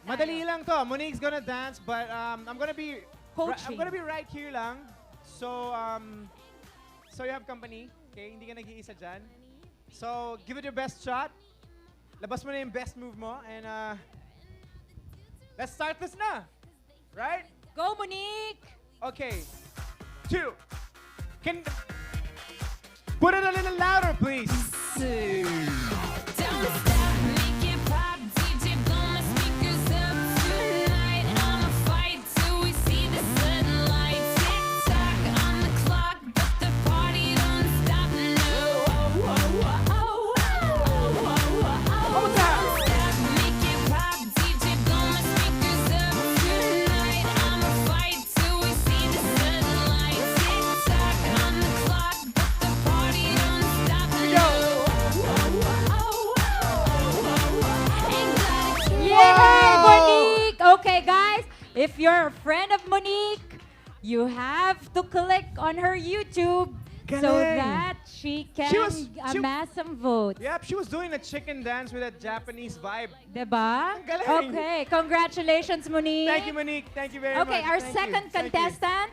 Madali lang to. Monique's gonna dance, but I'm gonna be right here lang. So so you have company, okay? Hindi ka nag-iisa dyan. So give it your best shot. Labas mo na yung best move mo, and let's start this na. Right? Go, Monique! Okay. 2. Can put it a little louder, please. Don't stop, make it pop, DJ blow my speakers up tonight. I'ma fight till we see the sunlight. Tick tock on the clock, but the party don't stop now. Don't stop, make it pop, DJ blow my speakers up tonight. I'ma fight till we see the sunlight. Tick tock on the clock, but the party don't stop now. Yay, Monique! Okay, guys, if you're a friend of Monique, you have to click on her YouTube so Galing. that she can amass some votes. Yep, she was doing a chicken dance with a Japanese vibe. Diba? Ang galing. Okay, congratulations, Monique. Thank you, Monique. Thank you very much. Okay, our Thank you. second Thank you. contestant.